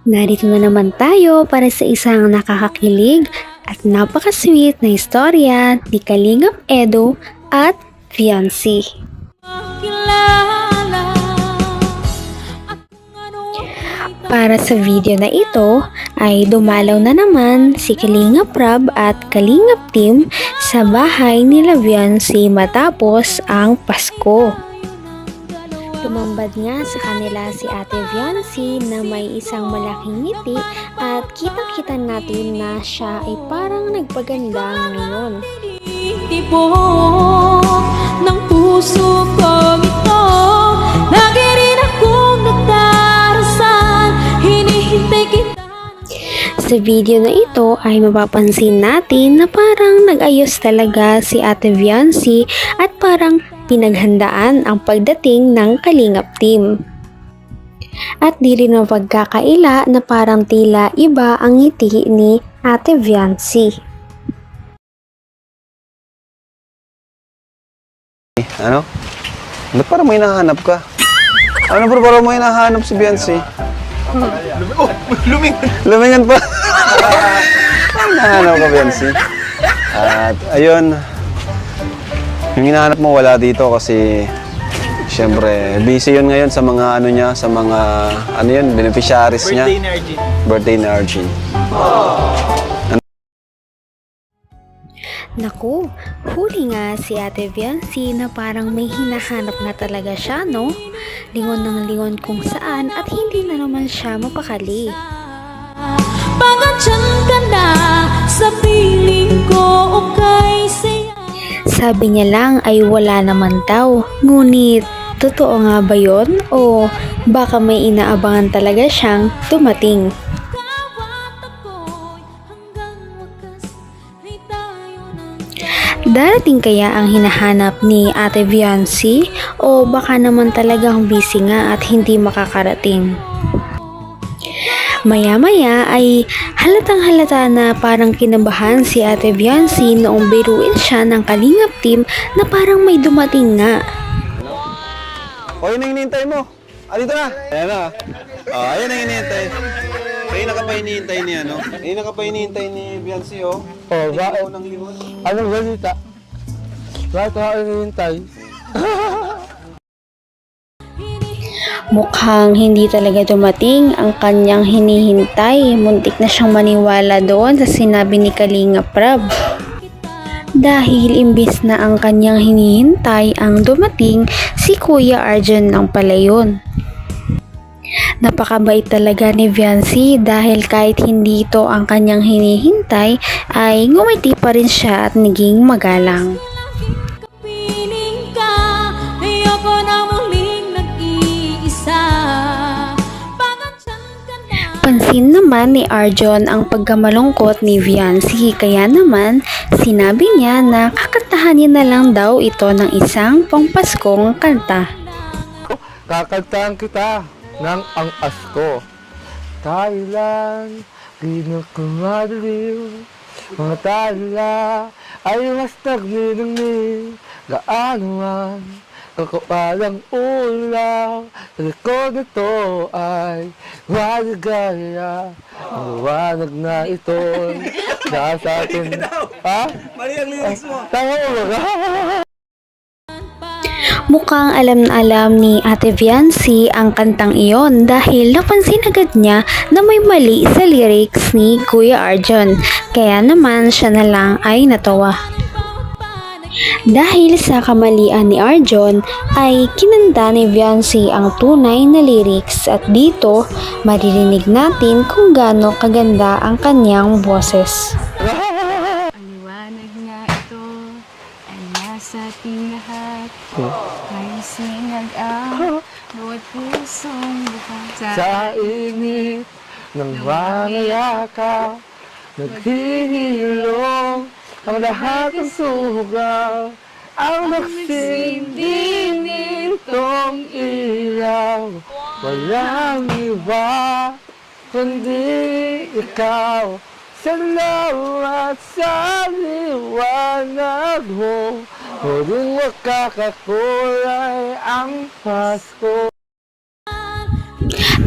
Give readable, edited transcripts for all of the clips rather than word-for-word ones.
Narito na naman tayo para sa isang nakakakilig at napaka-sweet na istorya ni Kalingap Edo at Fiancé. Para sa video na ito ay dumalaw na naman si Kalingap Rab at Kalingap Team sa bahay nila Fiancé matapos ang Pasko. Tumambad nga sa kanila si Ate Fiancé na may isang malaking ngiti at kitang-kita natin na siya ay parang nagpaganda ngayon. Tipo ng puso ko ito, lagi rin akong nagdarasan, hinihintay kita. Sa video na ito ay mapapansin natin na parang nag-ayos talaga si Ate Fiancé at parang pinaghandaan ang pagdating ng Kalingap Team. At di rin mapagkakaila na parang tila iba ang ngiti ni Ate Fiancé. Ano? Ba't parang may nahanap ka? Ano bro, parang may nahanap si Fiancé? Lumingan pa! May nahanap ka, Fiancé. At ayun, yung hinahanap mo wala dito kasi siyempre busy yun ngayon sa mga ano niya, sa mga ano yun, beneficiaries niya. Birthday ni Arjun. Naku, huli nga si Ate Fiancé na parang may hinahanap na talaga siya, no? Lingon ng lingon kung saan at hindi na naman siya mapakali. Pagandyan ka na sa piling ko, okay saya. Sabi niya lang ay wala naman daw. Ngunit, totoo nga ba yun? O baka may inaabangan talaga siyang dumating? Darating kaya ang hinahanap ni Ate Fiancé? O baka naman talagang busy nga at hindi makakarating? Maya-maya ay halatang halata na parang kinabahan si Ate Fiancé noong biruin siya ng Kalingap Team na parang may dumating nga. O, yun ang hinihintay mo. Dito na. Ayan na. Ayan ang hinihintay. Kanina ka pa hinihintay ni ano? Kanina ka pa hinihintay ni Fiancé, oh. Oh, Ikaw ng limon. anong balita? Bakit ako hinihintay? Mukhang hindi talaga dumating ang kanyang hinihintay. Muntik na siyang maniwala doon sa sinabi ni Kalingap Rab. Dahil imbis na ang kanyang hinihintay ang dumating, si Kuya Arjun lang pala yun. Napakabait talaga ni Fiancé dahil kahit hindi ito ang kanyang hinihintay ay ngumiti pa rin siya at naging magalang. Kapiling ka, ayoko na muling nag-iisa. Pagandyan ka na. Pansin naman ni Arjun ang pagkamalungkot ni Fiancé kaya naman sinabi niya na kakantahan niya na lang daw ito ng isang pangpaskong kanta. Kakantahan kita ng ang asko. Tayo lang, di na kumadaliw. Mga tala ay mas nagniningning. Gaano man kakupalang ulang. Sa likod nito ay waligaya. Ang liwanag na ito nasa atin. Ha? Mali ang lyrics mo. Tama mo ba? Mukhang alam na alam ni Ate Fiancé ang kantang iyon dahil napansin agad niya na may mali sa lyrics ni Kuya Arjun. Kaya naman siya na lang ay natawa. Dahil sa kamalian ni Arjun ay kinanta ni Fiancé ang tunay na lyrics at dito maririnig natin kung gaano kaganda ang kanyang boses. Liwanag na ito ay nasa ating lahat. May sinag ang bawat pusong bukas. Sa init ng mga yakap, naghihilom ang lahat ng sugal. Ang nagsindi nitong ilaw, walang iba kundi ikaw. Salamat sa liwanag mo, muling makakakulay ang Pasko.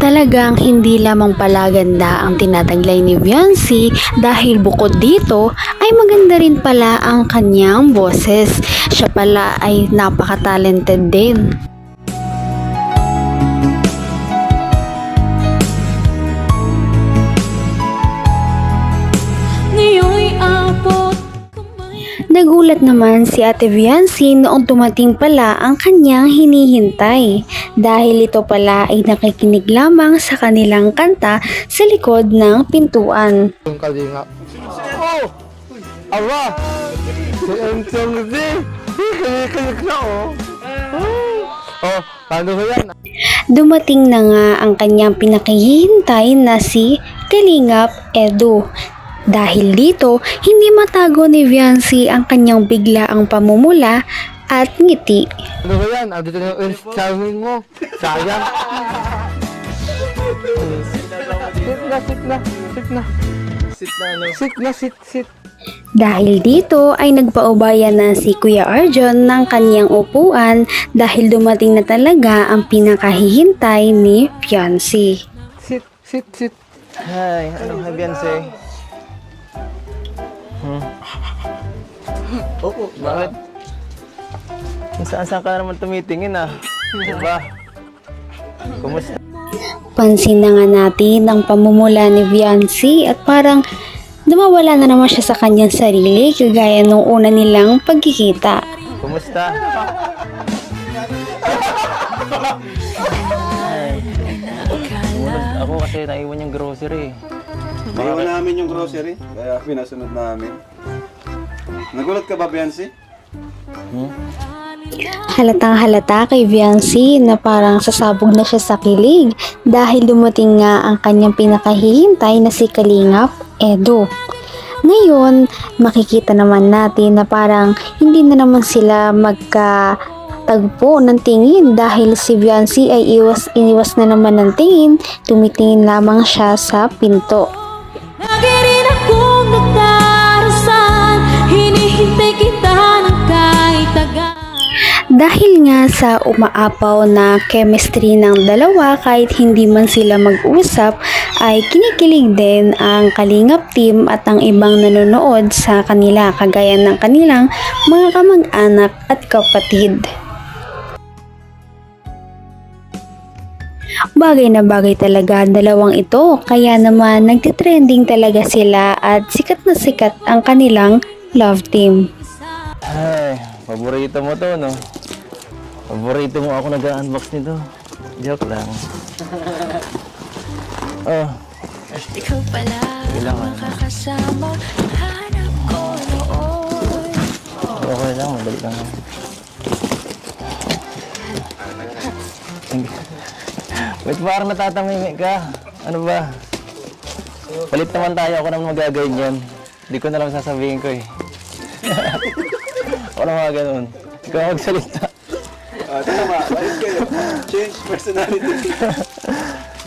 Talagang hindi lamang pala ganda ang tinataglay ni Viancy dahil bukod dito ay maganda rin pala ang kanyang boses. Siya pala ay napaka-talented din. Ngayon'y abot Nagulat naman si Ate Viancy noong dumating pala ang kanyang hinihintay dahil ito pala ay nakikinig lamang sa kanilang kanta sa likod ng pintuan. Yung kalingap. Oh! Awa! Si Entong Z! Kinikilig na oh! Oh, paano ko yan? Dumating na nga ang kanyang pinakihintay na si Kalingap Edu. Dahil dito, hindi matago ni Viancy ang kanyang biglaang pamumula at ngiti. Ano ko yan? Dito na yung charming mo. Sayang. Sit. Dahil dito ay nagpaubaya na si Kuya Arjon ng kanyang upuan dahil dumating na talaga ang pinakahihintay ni Viancy. Sit. Hi, ano ka, Beyonce? Oo, bakit? Kung saan ka naman tumitingin ah. Diba? Kumusta? Pansin na nga natin ang pamumula ni Viancy at parang nawawala na naman siya sa kanyang sarili kagaya nung una nilang pagkikita. Kumusta? Ay, ako kasi naiwan yung grocery. Naiwan namin yung grocery, kaya pinasunod namin. Nagulat ka ba, Viancy? Halatang halata kay Viancy na parang sasabog na siya sa kilig dahil dumating nga ang kanyang pinakahihintay na si Kalingap Edu. Ngayon, makikita naman natin na parang hindi na naman sila magkatagpo ng tingin dahil si Viancy ay iniwas na naman ng tingin, tumitingin lamang siya sa pinto. Lagi rin akong nagdarasan, hinihintay kita ng kahit tagal. Dahil nga sa umaapaw na chemistry ng dalawa kahit hindi man sila mag-usap ay kinikilig din ang Kalingap team at ang ibang nanonood sa kanila kagaya ng kanilang mga kamag-anak at kapatid. Bagay na bagay talaga ang dalawang ito kaya naman nagtitrending talaga sila at sikat na sikat ang kanilang love team. Ay, paborito mo to, no? Paborito mo ako nag-unbox nito. Joke lang. Oh. Ikaw pala Ilang ang makakasama, hanap ko noon. Okay lang, madali lang. Wait, parang natatamimi ka. Ano ba? Palit naman tayo, ako naman magagawin yan. Hindi ko na lang sasabihin ko eh. Ako na mga ganun. Ikaw magsalita. Tama, ayos kayo. Change personality.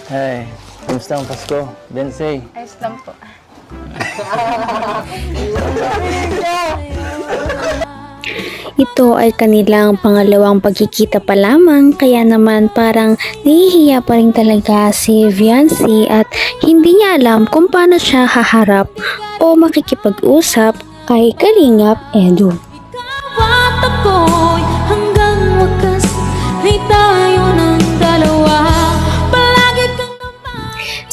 Hey, kumusta ang Pasko? Bensei. Ayos lang po. Ito ay kanilang pangalawang pagkikita pa lamang kaya naman parang nahihiya pa rin talaga si Viancy at hindi niya alam kung paano siya haharap o makikipag-usap kay Kalingap Edu. Ikaw at ako'y hanggang wakas ay tayo ng dalawa. Palagi kang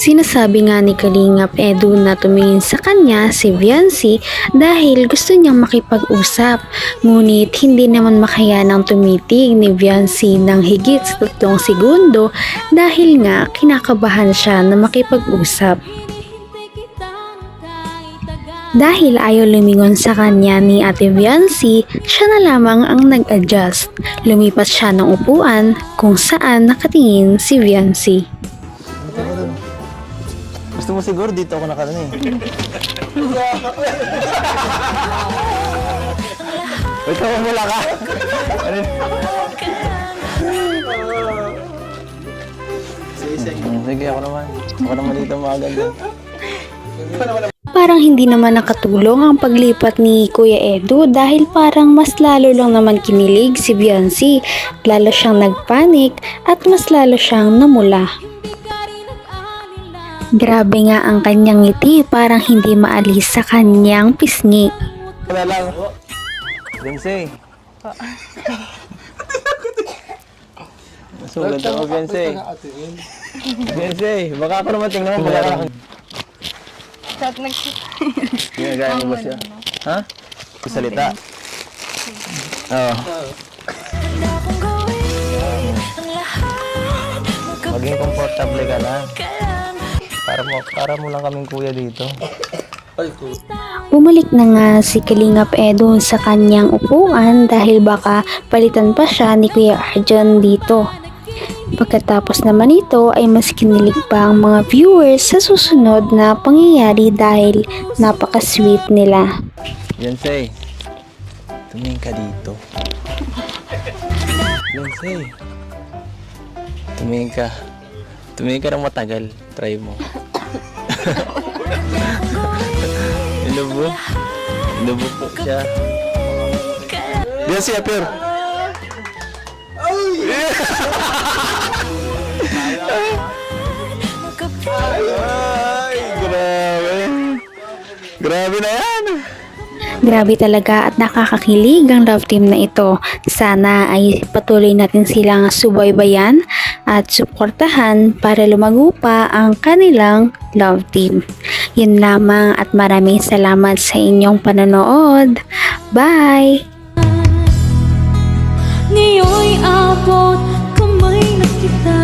Sinasabi nga ni Kalingap Edu na tumingin sa kanya si Viancy dahil gusto niyang makipag-usap. Ngunit hindi naman makayanang tumitig ni Viancy ng higit sa 3 segundo dahil nga kinakabahan siya na makipag-usap. Dahil ayaw lumingon sa kanya ni Ate Viancy, siya na lamang ang nag-adjust. Lumipas siya ng upuan kung saan nakatingin si Viancy. Gusto mo siguro dito ako nakarating. Wait, mula ka. Sige, ako naman. Ako naman dito maganda. Parang hindi naman nakatulong ang paglipat ni Kuya Edu dahil parang mas lalo lang naman kinilig si Viancy. Lalo siyang nagpanik at mas lalo siyang namula. Grabe nga ang kanyang ngiti, parang hindi maalis sa kanyang pisngi. Wala lang. Beyonce. Masulat ako, Beyonce. Beyonce, baka ako naman tingnan mo. Baka ako. Ginagaya mo ba siya? Ha? Salita. Oo. Maging komportable ka lang. Para mo lang kaming kuya dito. Bumalik na nga si Kalingap Edo sa kanyang upuan dahil baka palitan pa siya ni Kuya Arjon dito. Pagkatapos naman ito ay mas kinilig pa ang mga viewers sa susunod na pangyayari dahil napaka-sweet nila. Beyonce, tumingin ka dito. Beyonce, tumingin ka. Tumingin ka ng matagal. Try mo. Inubo po siya. Beyonce, appear. Ay, grabe. Grabe na yan. Grabe talaga at nakakakilig ang love team na ito. Sana ay patuloy natin silang subaybayan at suportahan para lumago pa ang kanilang love team. Yun lamang at maraming salamat sa inyong panonood. Bye! Ngayon'y abot kamay na kita.